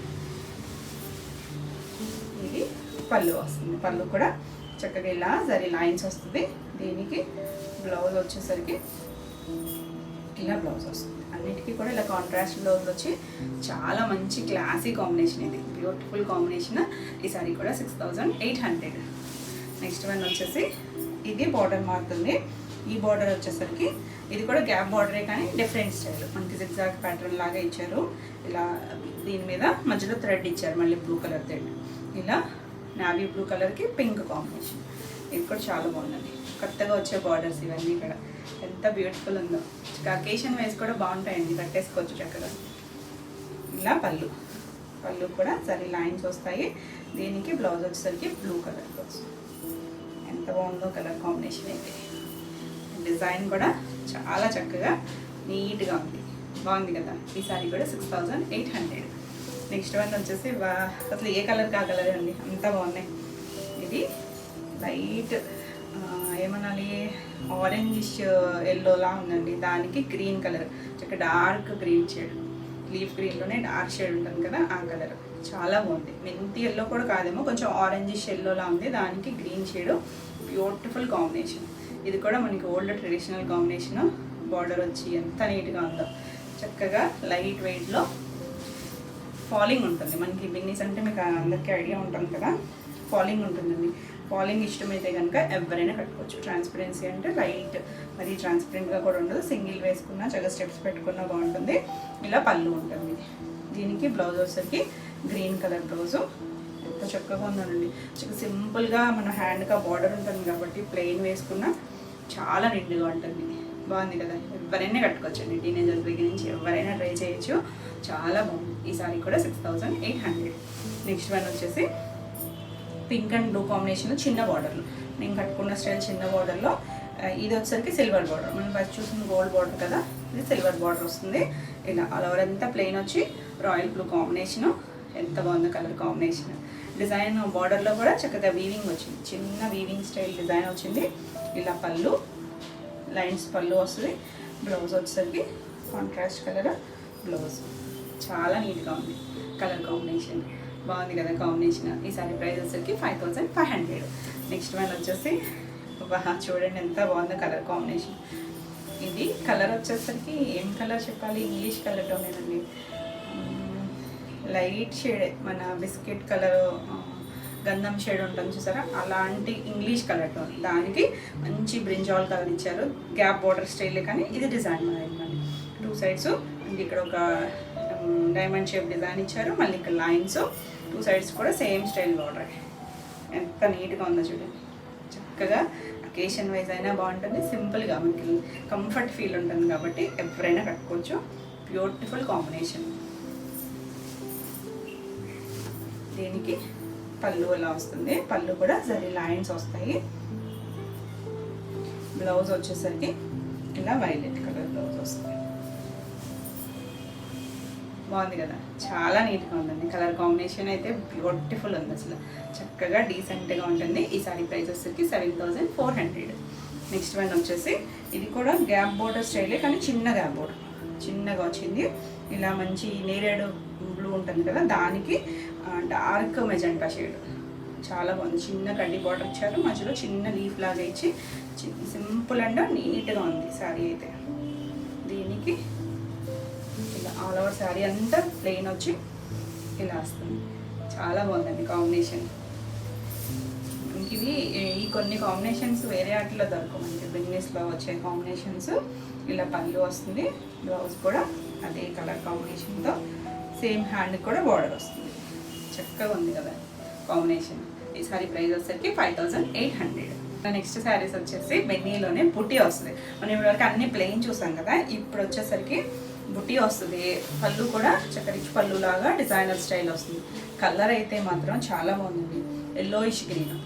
ఇది పళ్ళు వస్తుంది, పళ్ళు కూడా చక్కగా ఇలా జరీ లైన్స్ వస్తుంది. దీనికి బ్లౌజ్ వచ్చేసరికి ఇలా బ్లౌజ్ వస్తుంది. అన్నిటికీ కూడా ఇలా కాంట్రాస్ట్ బ్లౌజ్ వచ్చి చాలా మంచి క్లాసీ కాంబినేషన్. ఇది బ్యూటిఫుల్ కాంబినేషన్. ఈ సారీ కూడా 6800. నెక్స్ట్ వన్ వచ్చేసి ఇది బార్డర్ మారుతుంది. ఈ బార్డర్ వచ్చేసరికి ఇది కూడా గ్యాప్ బార్డరే కానీ డిఫరెంట్ స్టైల్, మనకి జిగ్జాగ్ ప్యాటర్న్ లాగా ఇచ్చారు. ఇలా దీని మీద మధ్యలో థ్రెడ్ ఇచ్చారు, మళ్ళీ బ్లూ కలర్ థ్రెడ్. ఇలా నావీ బ్లూ కలర్కి పింక్ కాంబినేషన్. ఇది కూడా చాలా బాగుందండి, కొత్తగా వచ్చే బార్డర్స్ ఇవన్నీ కూడా ఎంత బ్యూటిఫుల్ ఉందో. అకేషన్ వైజ్ కూడా బాగుంటాయండి, కట్టేసుకోవచ్చు చక్కగా. ఇలా పళ్ళు కూడా సరే లైన్స్ వస్తాయి. దీనికి బ్లౌజ్ వచ్చేసరికి బ్లూ కలర్ బ్లౌజ్. ఎంత బాగుందో కలర్ కాంబినేషన్ అయితే. డిజైన్ కూడా చాలా చక్కగా నీట్గా ఉంది, బాగుంది కదా. ఈ సారీ కూడా 6800. నెక్స్ట్ వన్ వచ్చేసి అసలు ఏ కలర్ కా కలర్ అండి, అంతా బాగున్నాయి. ఇది లైట్ ఏమనాలి, ఆరెంజిష్ ఎల్లోలా ఉందండి. దానికి గ్రీన్ కలర్, చక్కగా డార్క్ గ్రీన్ షేడ్, లీఫ్ గ్రీన్లోనే డార్క్ షేడ్ ఉంటుంది కదా ఆ కలర్, చాలా బాగుంది. మెంతి ఎల్లో కూడా కాదేమో, కొంచెం ఆరెంజిష్ ఎల్లోలా ఉంది. దానికి గ్రీన్ షేడ్, బ్యూటిఫుల్ కాంబినేషన్. ఇది కూడా మనకి ఓల్డ్ ట్రెడిషనల్ కాంబినేషన్. బార్డర్ వచ్చి ఎంత నీట్గా ఉందో, చక్కగా లైట్ వెయిట్లో ఫాలింగ్ ఉంటుంది. మనకి బిన్నీస్ అంటే మీకు అందరికీ ఐడియా ఉంటుంది కదా, ఫాలింగ్ ఉంటుందండి. ఫాలింగ్ ఇష్టమైతే కనుక ఎవరైనా కట్టుకోవచ్చు. ట్రాన్స్పరెన్సీ అంటే లైట్, మరి ట్రాన్స్పరెంట్గా కూడా ఉండదు. సింగిల్ వేసుకున్నా చక్కగా స్టెప్స్ పెట్టుకున్నా బాగుంటుంది. ఇలా పళ్ళు ఉంటుంది. దీనికి బ్లౌజ్ వచ్చేసరికి గ్రీన్ కలర్ బ్లౌజు, ఎంత చక్కగా ఉందండి. చక్కగా సింపుల్గా మన హ్యాండ్గా బార్డర్ ఉంటుంది కాబట్టి ప్లెయిన్ వేసుకున్నా చాలా నిండుగా ఉంటుంది. బాగుంది కదా, ఎవరైనా కట్టుకోవచ్చండి. టీనేజర్స్ దగ్గర నుంచి ఎవరైనా ట్రై చేయొచ్చు, చాలా బాగుంది. ఈ సారీ కూడా 6800. నెక్స్ట్ వన్ వచ్చేసి పింక్ అండ్ బ్లూ కాంబినేషన్, చిన్న బార్డర్లో. నేను కట్టుకున్న స్టైల్ చిన్న బార్డర్లో. ఇది వచ్చేసరికి సిల్వర్ బార్డర్, మనం ఫస్ట్ చూసిన గోల్డ్ బార్డర్ కదా, ఇది సిల్వర్ బార్డర్ వస్తుంది. ఇలా ఆల్ ఓవర్ అంతా ప్లెయిన్ వచ్చి రాయల్ బ్లూ కాంబినేషను, ఎంత బాగుందో కలర్ కాంబినేషన్. డిజైన్ బార్డర్లో కూడా చక్కగా వీవింగ్ వచ్చింది, చిన్న వీవింగ్ స్టైల్ డిజైన్ వచ్చింది. ఇలా పళ్ళు, లైన్స్ పళ్ళు వస్తుంది. బ్లౌజ్ వచ్చేసరికి కాంట్రాస్ట్ కలర్ బ్లౌజ్, చాలా నీట్గా ఉంది కలర్ కాంబినేషన్, బాగుంది కదా కాంబినేషన్. ఈ సారీ ప్రైస్ వచ్చేసరికి 5500. నెక్స్ట్ వన్ వచ్చేసి చూడండి ఎంత బాగుందో కలర్ కాంబినేషన్. ఇది కలర్ వచ్చేసరికి ఏం కలర్ చెప్పాలి, ఇంగ్లీష్ కలర్లోనేనండి. లైట్ షేడ్, మన బిస్కెట్ కలర్, గంధం షేడ్ ఉంటుంది చూసారా, అలాంటి ఇంగ్లీష్ కలర్ టోన్. దానికి మంచి బ్రింజాల్ కలర్ ఇచ్చారు, గ్యాప్ బార్డర్ స్టైల్. కానీ ఇది డిజైన్ మారిందండి, 2 సైడ్స్. ఇక్కడ ఒక డైమండ్ షేప్ డిజైన్ ఇచ్చారు, మళ్ళీ ఇక్కడ లైన్స్, 2 సైడ్స్ కూడా సేమ్ స్టైల్ బార్డర్. ఎంత నీట్గా ఉందో చూడండి, చక్కగా అకేషన్ వైజ్ అయినా బాగుంటుంది, సింపుల్గా మనకి కంఫర్ట్ ఫీల్ ఉంటుంది కాబట్టి ఎవరైనా కట్టుకోవచ్చు. Beautiful combination. దీనికి పళ్ళు అలా వస్తుంది, పళ్ళు కూడా జరీ లైన్స్ వస్తాయి. బ్లౌజ్ వచ్చేసరికి ఇలా వైలెట్ కలర్ బ్లౌజ్ వస్తుంది. బాగుంది కదా, చాలా నీట్గా ఉందండి. కలర్ కాంబినేషన్ అయితే బ్యూటిఫుల్ ఉంది, అసలు చక్కగా డీసెంట్గా ఉంటుంది. ఈ సారీ ప్రైస్ వచ్చేసరికి 7400. నెక్స్ట్ వన్ వచ్చేసి ఇది కూడా గ్యాప్ బోర్డర్ స్టైలే, కానీ చిన్న గ్యాప్ బోర్డర్, చిన్నగా వచ్చింది. ఇలా మంచి నేరేడు బ్లూ ఉంటుంది కదా, దానికి డార్క్ మెజెంటా షేడ్, చాలా బాగుంది. చిన్న కడ్డీ బార్డర్ ఇచ్చారు, మధ్యలో చిన్న లీఫ్ లాగా ఇచ్చి సింపుల్ అండ్ నీట్గా ఉంది శారీ అయితే. దీనికి ఇలా ఆల్ ఓవర్ శారీ అంతా ప్లెయిన్ వచ్చి ఇలా వస్తుంది, చాలా బాగుందండి కాంబినేషన్. ఇవి ఈ కొన్ని కాంబినేషన్స్ వేరే వాటిలో దొరకవు, మనకి బిజినెస్లో వచ్చే కాంబినేషన్స్. ఇలా పళ్ళు వస్తుంది, బ్లౌజ్ కూడా అదే కలర్ కాంబినేషన్తో, సేమ్ హ్యాండ్ కూడా బార్డర్ వస్తుంది. చక్కగా ఉంది కదా కాంబినేషన్. ఈ సారీ ప్రైస్ వచ్చేసరికి 5800. నెక్స్ట్ శారీస్ వచ్చేసి బెన్నీలోనే బుట్టి వస్తుంది. మనం ఇప్పటివరకు అన్ని ప్లెయిన్ చూసాం కదా, ఇప్పుడు వచ్చేసరికి బుట్టి వస్తుంది. పళ్ళు కూడా చక్కగా రిచ్ పళ్ళు లాగా డిజైనర్ స్టైల్ వస్తుంది. కలర్ అయితే మాత్రం చాలా బాగుందండి, ఎల్లోయిష్ గ్రీన్,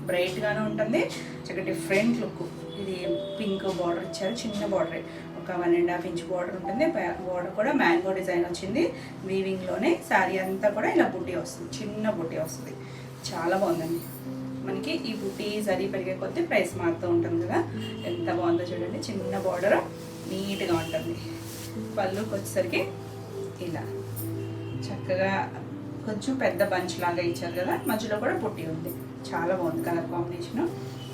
బ్రైట్గానే ఉంటుంది, చక్కగా డిఫరెంట్ లుక్. ఇది పింక్ బార్డర్ ఇచ్చారు, చిన్న బార్డర్, ఒక 1.5 ఇంచ్ బార్డర్ ఉంటుంది. బార్డర్ కూడా మ్యాంగో డిజైన్ వచ్చింది వీవింగ్లోనే. శారీ అంతా కూడా ఇలా బుట్టి వస్తుంది, చిన్న బుట్టి వస్తుంది, చాలా బాగుందండి. మనకి ఈ బుట్టి జరీ పెరిగే కొద్దీ ప్రైస్ మారుతూ ఉంటుంది కదా, ఎంత బాగుందో చూడండి. చిన్న బార్డర్ నీట్గా ఉంటుంది. పళ్ళుకి వచ్చేసరికి ఇలా చక్కగా కొంచెం పెద్ద బంచ్ లాగా ఇచ్చారు కదా, మధ్యలో కూడా బుట్టి ఉంది, చాలా బాగుంది కలర్ కాంబినేషన్.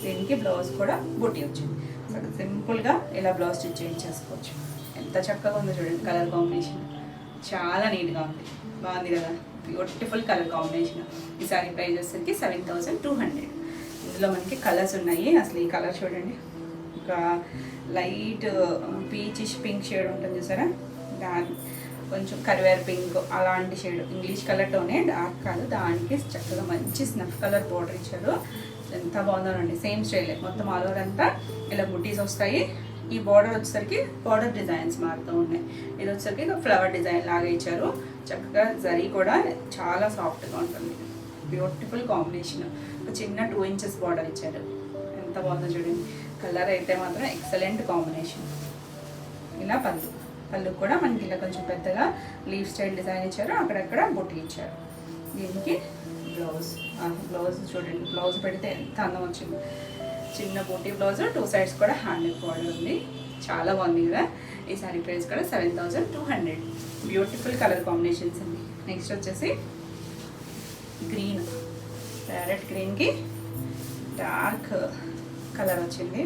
దీనికి బ్లౌజ్ కూడా బుట్టి వచ్చింది. సింపుల్గా ఇలా బ్లౌజ్ స్టిచ్ చేయించేసుకోవచ్చు. ఎంత చక్కగా ఉందో చూడండి కలర్ కాంబినేషన్, చాలా నీట్గా ఉంది, బాగుంది కదా, బ్యూటిఫుల్ కలర్ కాంబినేషన్. ఈ సారీ ప్రైస్ వచ్చేసరికి 7200. ఇందులో మనకి కలర్స్ ఉన్నాయి. అసలు ఈ కలర్ చూడండి, ఒక లైట్ పీచిష్ పింక్ షేడ్ ఉంటుంది చూసారా, దాని కొంచెం కరివేర్ పింక్ అలాంటి షేడ్, ఇంగ్లీష్ కలర్తోనే డార్క్ కాదు. దానికి చక్కగా మంచి స్నఫ్ కలర్ బార్డర్ ఇచ్చారు, ఎంత బాగుందోనండి. సేమ్ స్టైల్ మొత్తం ఆల్ ఓవర్ అంతా ఇలా బుట్టీస్ వస్తాయి. ఈ బార్డర్ వచ్చేసరికి బార్డర్ డిజైన్స్ మారుతూ ఉన్నాయి. ఇది వచ్చేసరికి ఫ్లవర్ డిజైన్ లాగా ఇచ్చారు. చక్కగా జరీ కూడా చాలా సాఫ్ట్గా ఉంటుంది, బ్యూటిఫుల్ కాంబినేషన్. ఒక చిన్న 2 ఇంచెస్ బార్డర్ ఇచ్చారు, ఎంత బాగుందో చూడండి. కలర్ అయితే మాత్రం ఎక్సలెంట్ కాంబినేషన్. ఇలా పళ్ళు కూడా మనకి ఇలా కొంచెం పెద్దగా లీవ్ స్టైల్ డిజైన్ ఇచ్చారు, అక్కడక్కడ బొట్టి ఇచ్చారు. దీనికి బ్లౌజ్ చూడండి, బ్లౌజ్ పెడితే ఎంత అందం వచ్చింది. చిన్న బూటీ బ్లౌజ్, 2 సైడ్స్ కూడా హ్యాండ్ బార్డర్ ఉంది. చాలా బాగుంది కదా. ఈ సారీ ప్రైస్ కూడా 7200. బ్యూటిఫుల్ కలర్ కాంబినేషన్స్ అండి. నెక్స్ట్ వచ్చేసి గ్రీన్, ప్యారెట్ గ్రీన్కి డార్క్ కలర్ వచ్చింది.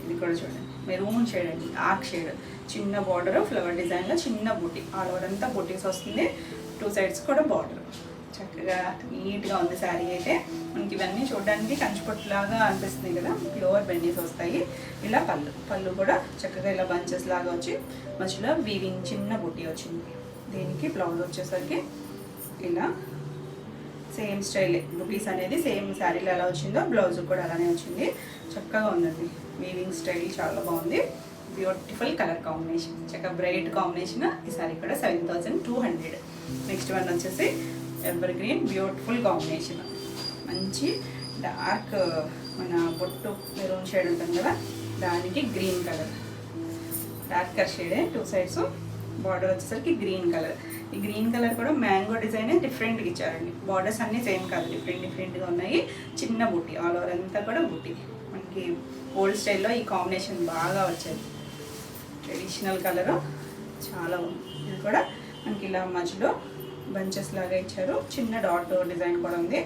ఇది కూడా చూడండి, మెరూన్ షేడ్ అండి, డార్క్ షేడ్. చిన్న బార్డర్, ఫ్లవర్ డిజైన్లో చిన్న బూటీ, ఆల్ ఓవర్ అంతా బూటీస్ వస్తుంది. 2 సైడ్స్ కూడా బార్డర్. చక్కగా నీట్గా ఉంది శారీ అయితే. మనకి ఇవన్నీ చూడడానికి కంచిపట్టులాగా అనిపిస్తుంది కదా, ప్యూర్ బెన్నీస్ వస్తాయి. ఇలా పళ్ళు కూడా చక్కగా ఇలా బంచెస్ లాగా వచ్చి మధ్యలో వీవింగ్ చిన్న బుట్టి వచ్చింది. దీనికి బ్లౌజ్ వచ్చేసరికి ఇలా సేమ్ స్టైల్, బుటీస్ అనేది సేమ్ శారీలో ఎలా వచ్చిందో బ్లౌజ్ కూడా అలానే వచ్చింది. చక్కగా ఉందండి, వీవింగ్ స్టైల్ చాలా బాగుంది. బ్యూటిఫుల్ కలర్ కాంబినేషన్, చక్కగా బ్రైట్ కాంబినేషన్. ఈ సారీ కూడా 7200. నెక్స్ట్ వన్ వచ్చేసి ఎవర్ గ్రీన్, బ్యూటిఫుల్ కాంబినేషన్. మంచి డార్క్ మన బొట్టు మెరూన్ షేడ్ ఉంటుంది కదా, దానికి గ్రీన్ కలర్, డార్కర్ షేడే. 2 సైడ్స్ బార్డర్ వచ్చేసరికి గ్రీన్ కలర్. ఈ గ్రీన్ కలర్ కూడా మ్యాంగో డిజైన్ డిఫరెంట్గా ఇచ్చారండి. బార్డర్స్ అన్నీ సేమ్ కాదు, డిఫరెంట్గా ఉన్నాయి. చిన్న బుట్టి, ఆల్ ఓవర్ అంతా కూడా బుట్టి. మనకి ఓల్డ్ స్టైల్లో ఈ కాంబినేషన్ బాగా వచ్చేది. ట్రెడిషనల్ కలరు చాలా ఉంది. ఇది కూడా మనకి ఇలా మధ్యలో బంచెస్ లాగా ఇచ్చారు, చిన్న డాట్ డిజైన్ కూడా ఉంది.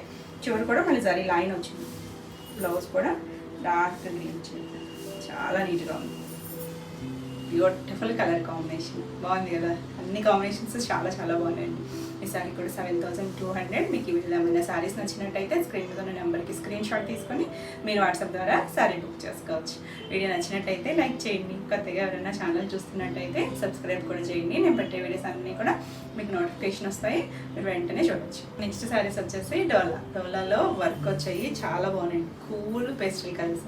చివరి కూడా మళ్ళీ జరీ లైన్ వచ్చింది. బ్లౌజ్ కూడా డార్క్ గ్రీన్ వచ్చింది, చాలా నీట్గా ఉంది. బ్యూటిఫుల్ కలర్ కాంబినేషన్, బాగుంది కదా. అన్ని కాంబినేషన్స్ చాలా బాగున్నాయండి. ఈ సారీ కూడా 7200. మీకు ఈ వీడియోలో ఏమైనా సారీస్ నచ్చినట్టయితే స్క్రీన్ మీద ఉన్న నెంబర్కి స్క్రీన్ షాట్ తీసుకొని మీరు వాట్సాప్ ద్వారా సారీ బుక్ చేసుకోవచ్చు. వీడియో నచ్చినట్టయితే లైక్ చేయండి. కొత్తగా ఎవరైనా ఛానల్ చూస్తున్నట్టయితే సబ్స్క్రైబ్ కూడా చేయండి. నేను పెట్టే వీడియోస్ అన్నీ కూడా మీకు నోటిఫికేషన్ వస్తాయి, మీరు వెంటనే చూడవచ్చు. నెక్స్ట్ సారీస్ వచ్చేసి డోలాలో వర్క్ వచ్చాయి, చాలా బాగున్నాయి. కూల్ పేస్టల్ కలర్స్,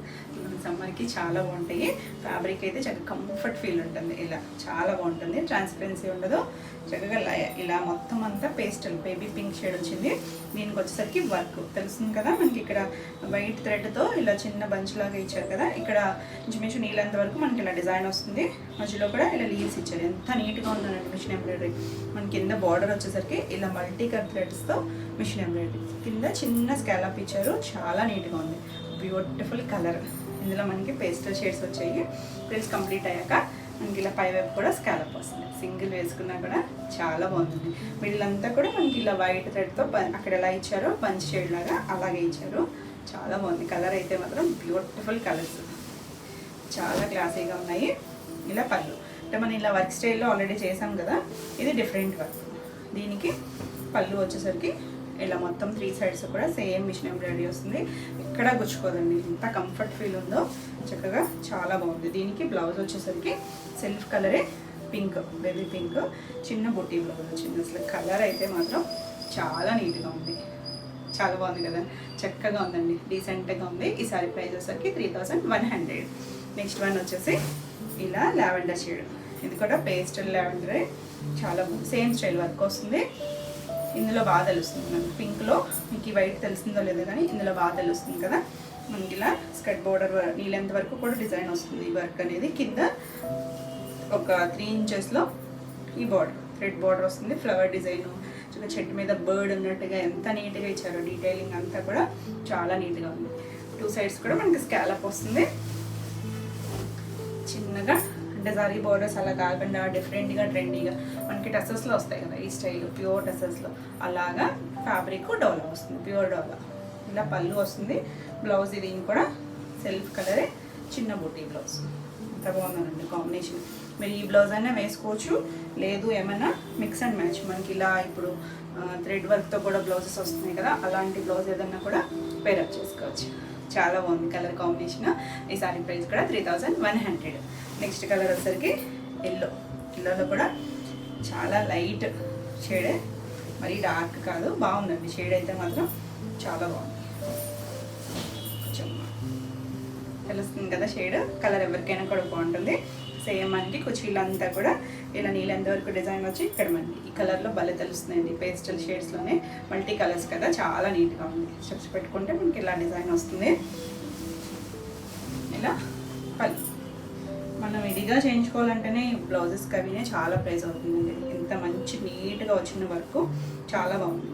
సమ్మర్కి చాలా బాగుంటాయి. ఫ్యాబ్రిక్ అయితే చక్కగా కంఫర్ట్ ఫీల్ ఉంటుంది. ఇలా చాలా బాగుంటుంది, ట్రాన్స్పరెన్సీ ఉండదు. చక్కగా ఇలా మొత్తం అంతా పేస్టల్ బేబీ పింక్ షేడ్ వచ్చింది. దీనికి వచ్చేసరికి వర్క్ తెలుస్తుంది కదా మనకి. ఇక్కడ వైట్ థ్రెడ్తో ఇలా చిన్న బంచ్ లాగా ఇచ్చారు కదా, ఇక్కడ ఇంచుమించు నీళ్ళంత వరకు మనకి ఇలా డిజైన్ వస్తుంది. మధ్యలో కూడా ఇలా లీవ్స్ ఇచ్చారు, ఎంత నీట్గా ఉందండి మిషన్ ఎంబ్రాయిడరీ. మన కింద బార్డర్ వచ్చేసరికి ఇలా మల్టీ కలర్ థ్రెడ్స్తో మిషన్ ఎంబ్రాయిడరీ, కింద చిన్న స్కాలప్ ఇచ్చారు, చాలా నీట్గా ఉంది. Beautiful colour. ఇందులో మనకి పేస్టల్ షేడ్స్ వచ్చాయి. ప్రిల్స్ కంప్లీట్ అయ్యాక మనకి ఇలా పైవైపు కూడా స్కాలప్ వస్తుంది. సింగిల్ వేసుకున్నా కూడా చాలా బాగుంటుంది. మిడిల్ అంతా కూడా మనకి ఇలా వైట్ థ్రెడ్తో అక్కడ ఎలా ఇచ్చారో పంచ్ షేడ్ లాగా అలాగే ఇచ్చారు, చాలా బాగుంది. కలర్ అయితే మాత్రం బ్యూటిఫుల్ కలర్స్, చాలా క్లాసీగా ఉన్నాయి. ఇలా పళ్ళు అంటే మనం ఇలా వర్క్ స్టైల్లో ఆల్రెడీ చేసాం కదా, ఇది డిఫరెంట్ వర్క్. దీనికి పళ్ళు వచ్చేసరికి ఇలా మొత్తం 3 సైడ్స్ కూడా సేమ్ మిషన్ ఎంబ్రాయిడరీ వస్తుంది. ఎక్కడా గుచ్చుకోదండి, ఎంత కంఫర్ట్ ఫీల్ ఉందో. చక్కగా చాలా బాగుంది. దీనికి బ్లౌజ్ వచ్చేసరికి సెల్ఫ్ కలరే, పింక్, బేబీ పింక్, చిన్న బుట్టి బ్లౌజ్ వచ్చింది. అసలు కలర్ అయితే మాత్రం చాలా నీట్గా ఉంది, చాలా బాగుంది కదా. చక్కగా ఉందండి, డీసెంట్గా ఉంది. ఈ సారీ ప్రైస్ వచ్చేసరికి 3100. నెక్స్ట్ వన్ వచ్చేసి ఇలా లావెండర్ షేడ్. ఇది కూడా పేస్టల్ లావెండరే, చాలా బాగుంది. సేమ్ స్టైల్ వర్క్ వస్తుంది. ఇందులో బాగా తెలుస్తుంది మనకి. పింక్లో మీకు ఈ వైట్ తెలిసిందో లేదో కానీ ఇందులో బాగా తెలుస్తుంది కదా. మనకి ఇలా స్కర్ట్ బోర్డర్ నీళ్ళంత వరకు కూడా డిజైన్ వస్తుంది. ఈ వర్క్ అనేది కింద ఒక 3 ఇంచెస్లో ఈ బార్డర్, థ్రెడ్ బార్డర్ వస్తుంది. ఫ్లవర్ డిజైన్, చెట్టు మీద బర్డ్ ఉన్నట్టుగా ఎంత నీట్గా ఇచ్చారో. డీటెయిలింగ్ అంతా కూడా చాలా నీట్గా ఉంది. 2 సైడ్స్ కూడా మనకి స్కాలప్ వస్తుంది. చిన్నగా అంటే జరీ బోర్డర్స్ అలా కాకుండా డిఫరెంట్గా ట్రెండీగా మనకి టసల్స్లో వస్తాయి కదా ఈ స్టైల్, ప్యూర్ టసల్స్లో అలాగా ఫ్యాబ్రిక్ డోలా వస్తుంది, ప్యూర్ డోలా. ఇలా పళ్ళు వస్తుంది. బ్లౌజ్ ఇది కూడా సెల్ఫ్ కలరే, చిన్న బుటీ బ్లౌజ్. ఎంత బాగుందండి కాంబినేషన్. మీరు ఈ బ్లౌజ్ అయినా వేసుకోవచ్చు, లేదు ఏమైనా మిక్స్ అండ్ మ్యాచ్. మనకి ఇలా ఇప్పుడు థ్రెడ్ వర్క్తో కూడా బ్లౌజెస్ వస్తున్నాయి కదా, అలాంటి బ్లౌజ్ ఏదన్నా కూడా పేరప్ చేసుకోవచ్చు. చాలా బాగుంది కలర్ కాంబినేషన్. ఈ సారీ ప్రైస్ కూడా 3100. నెక్స్ట్ కలర్ వచ్చేసరికి ఎల్లోలో కూడా చాలా లైట్ షేడే, మరీ డార్క్ కాదు, బాగుందండి షేడ్ అయితే మాత్రం చాలా బాగుంది. కొంచెం తెలుస్తుంది కదా షేడ్. కలర్ ఎవరికైనా కూడా బాగుంటుంది. సేమ్ మనకి కుచీలంతా కూడా ఇలా నీళ్ళెంత వరకు డిజైన్ వచ్చి ఇక్కడ మనకి ఈ కలర్లో భలే తెలుస్తుందండి. పేస్టల్ షేడ్స్లోనే మల్టీ కలర్స్ కదా, చాలా నీట్గా ఉంది. స్టెప్స్ పెట్టుకుంటే మనకి ఇలా డిజైన్ వస్తుంది. ఇలా పళ్ళు మనం విడిగా చేయించుకోవాలంటేనే బ్లౌజెస్కి అవినే చాలా ప్రైస్ అవుతుందండి. ఇంత మంచి నీట్గా వచ్చిన వరకు చాలా బాగుంది.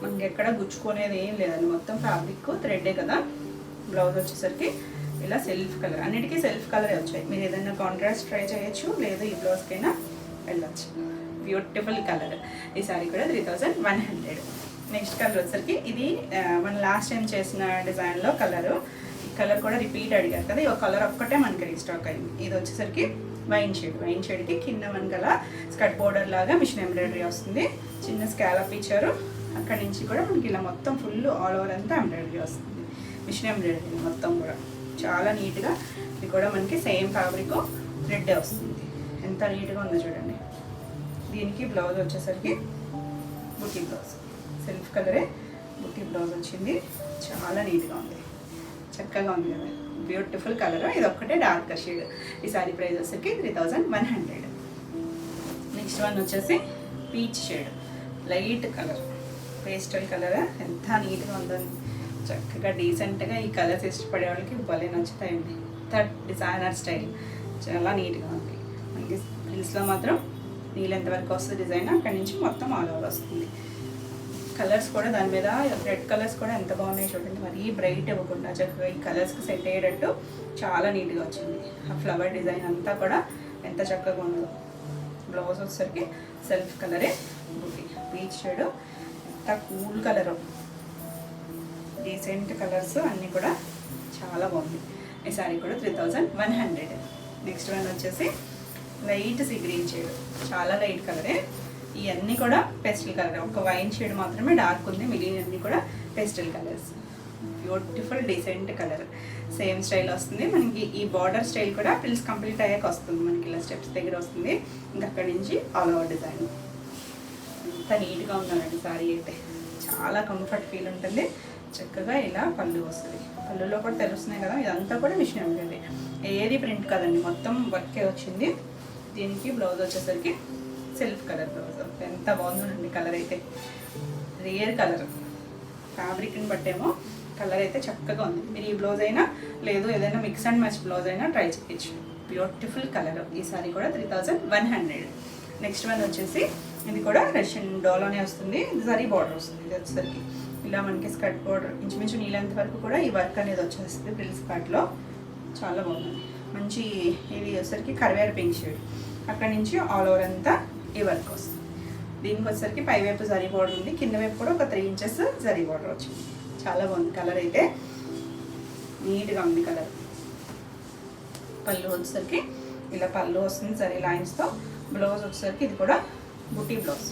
మనకి ఎక్కడ గుచ్చుకునేది ఏం లేదండి, మొత్తం ఫ్యాబ్రిక్ థ్రెడ్డే కదా. బ్లౌజ్ వచ్చేసరికి ఇలా సెల్ఫ్ కలర్, అన్నిటికీ సెల్ఫ్ కలరే వచ్చాయి. మీరు ఏదైనా కాంట్రాస్ట్ ట్రై చేయొచ్చు, లేదు ఈ బ్లౌజ్కైనా వెళ్ళచ్చు. Beautiful colour. ఈ సారీ కూడా 3100. నెక్స్ట్ కలర్ వచ్చేసరికి ఇది మన లాస్ట్ టైం చేసిన డిజైన్లో కలరు. ఈ కలర్ కూడా రిపీట్ అడిగారు కదా, ఈ కలర్ ఒక్కటే మనకి రీస్టాక్ అయింది. ఇది వచ్చేసరికి వైన్ షేడ్కి కింద మనకి అలా స్కర్ట్ బోర్డర్ లాగా మిషన్ ఎంబ్రాయిడరీ వస్తుంది. చిన్న స్కాలప్ ఇచ్చారు. అక్కడి నుంచి కూడా మనకి ఇలా మొత్తం ఫుల్ ఆల్ ఓవర్ అంతా ఎంబ్రాయిడరీ వస్తుంది. మిషన్ ఎంబ్రాయిడరీ మొత్తం కూడా చాలా నీట్గా. ఇది కూడా మనకి సేమ్ ఫ్యాబ్రిక్ థ్రెడ్ వస్తుంది. ఎంత నీట్గా ఉందో చూడండి. దీనికి బ్లౌజ్ వచ్చేసరికి బుటీ బ్లౌజ్, సెల్ఫ్ కలరే బుటీ బ్లౌజ్ వచ్చింది. చాలా నీట్గా ఉంది, చక్కగా ఉంది కదా, బ్యూటిఫుల్ కలర్. ఇది ఒక్కటే డార్క్ షేడ్. ఈ సారీ ప్రైస్ వచ్చేసరికి 3100. నెక్స్ట్ వన్ వచ్చేసి peach shade, light colour, pastel colour. ఎంత నీట్గా ఉందండి, చక్కగా డీసెంట్గా. ఈ కలర్స్ ఇష్టపడే వాళ్ళకి భలే నచ్చుతాయండి. థర్డ్ డిజైనర్ స్టైల్, చాలా నీట్గా ఉంది. మనకి హిల్స్లో మాత్రం నీళ్ళెంత వరకు వస్తుంది డిజైన్, అక్కడి నుంచి మొత్తం ఆల్ ఓవర్ వస్తుంది. కలర్స్ కూడా దాని మీద రెడ్ కలర్స్ కూడా ఎంత బాగున్నాయి చూడండి. మరీ బ్రైట్ ఇవ్వకుండా చక్కగా ఈ కలర్స్కి సెట్ అయ్యేటట్టు చాలా నీట్గా వచ్చింది. ఆ ఫ్లవర్ డిజైన్ అంతా కూడా ఎంత చక్కగా ఉండదు. బ్లౌజ్ వచ్చేసరికి సెల్ఫ్ కలరే బుటీ, పీచ్ షేడ్. ఎంత కూల్ కలరు, డీసెంట్ కలర్స్ అన్నీ కూడా చాలా బాగుంది. ఈ సారీ కూడా 3100. నెక్స్ట్ వన్ వచ్చేసి లైట్ సీ గ్రీన్ షేడ్, చాలా లైట్ కలరే. ఇవన్నీ కూడా పెస్టల్ కలర్, ఒక వైన్ షేడ్ మాత్రమే డార్క్ ఉంది, మిగిలినన్నీ కూడా pastel colours. Beautiful decent colour, same style వస్తుంది మనకి. ఈ బార్డర్ స్టైల్ కూడా పిల్స్ కంప్లీట్ అయ్యాక వస్తుంది మనకి, ఇలా స్టెప్స్ దగ్గర వస్తుంది. ఇంకా అక్కడి నుంచి ఆల్ ఓవర్ డిజైన్. ఎంత నీట్గా ఉందండి సారీ అయితే, చాలా కంఫర్ట్ ఫీల్ ఉంటుంది. చక్కగా ఇలా పళ్ళు వస్తుంది. పళ్ళులో కూడా తెలుస్తున్నాయి కదా, ఇదంతా కూడా మిషన్ ఎంబ్రాయిడరీ, ఏది ప్రింట్ కదండి, మొత్తం వర్కే వచ్చింది. దీనికి బ్లౌజ్ వచ్చేసరికి సెల్ఫ్ కలర్ బ్లౌజ్. ఎంత బాగుందండి కలర్ అయితే, రియర్ కలర్. ఫ్యాబ్రిక్ని బట్టేమో కలర్ అయితే చక్కగా ఉంది. మీరు ఈ బ్లౌజ్ అయినా లేదు ఏదైనా మిక్స్ అండ్ మ్యాచ్ బ్లౌజ్ అయినా ట్రై చేయొచ్చు. Beautiful colour. ఈ సారీ కూడా 3100. నెక్స్ట్ వన్ వచ్చేసి ఇది కూడా రష్యన్ డోలోనే వస్తుంది, జరీ బార్డర్ వస్తుంది. ఇది వచ్చేసరికి ఇలా మనకి స్కర్ట్ బార్డర్ ఇంచుమించు నీళ్ళంత వరకు కూడా ఈ వర్క్ అనేది వచ్చేస్తుంది ఫ్రిల్స్ పార్ట్లో. చాలా బాగుంది. మంచి ఇది వచ్చేసరికి కరివేర పింక్ షేడ్, అక్కడి నుంచి ఆల్ ఓవర్ అంతా ఈ వర్క్ వస్తుంది. దీనికి వచ్చేసరికి పై వైపు జరీ బార్డర్ ఉంది, కింద వైపు కూడా ఒక 3 ఇంచెస్ జరీ బార్డర్ వచ్చింది. చాలా బాగుంది కలర్ అయితే, నీట్గా ఉంది కలర్. పళ్ళు వచ్చేసరికి ఇలా పళ్ళు వస్తుంది జరీ లైన్స్తో. బ్లౌజ్ వచ్చేసరికి ఇది కూడా బుటీ బ్లౌజ్.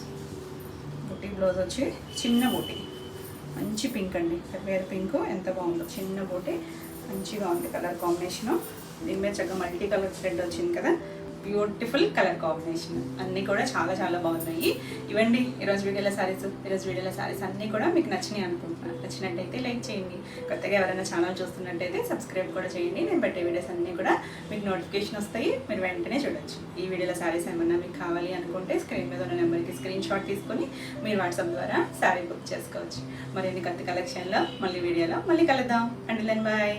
బుటీ బ్లౌజ్ వచ్చి చిన్న బూటీ, మంచి పింక్ అండి, కరివేర పింక్. ఎంత బాగుందో, చిన్న బూటీ, మంచిగా ఉంది కలర్ కాంబినేషను. దీని మీద చక్కగా మల్టీ కలర్ థ్రెడ్ వచ్చింది కదా, బ్యూటిఫుల్ కలర్ కాంబినేషన్. అన్నీ కూడా చాలా చాలా బాగున్నాయి. ఇవ్వండి ఈరోజు వీడియోలో సారీస్. ఈరోజు వీడియోలో సారీస్ అన్నీ కూడా మీకు నచ్చినాయి అనుకుంటున్నాను. నచ్చినట్టయితే లైక్ చేయండి. కొత్తగా ఎవరైనా ఛానల్ చూస్తున్నట్టయితే సబ్స్క్రైబ్ కూడా చేయండి. నేను పెట్టే వీడియోస్ అన్నీ కూడా మీకు నోటిఫికేషన్ వస్తాయి, మీరు వెంటనే చూడొచ్చు. ఈ వీడియోలో సారీస్ ఏమన్నా మీకు కావాలి అనుకుంటే స్క్రీన్ మీద ఉన్న నెంబర్కి స్క్రీన్ షాట్ తీసుకొని మీరు వాట్సాప్ ద్వారా సారీ బుక్ చేసుకోవచ్చు. మరిన్ని కొత్త కలెక్షన్లో మళ్ళీ వీడియోలో మళ్ళీ కలుద్దాం. And then bye.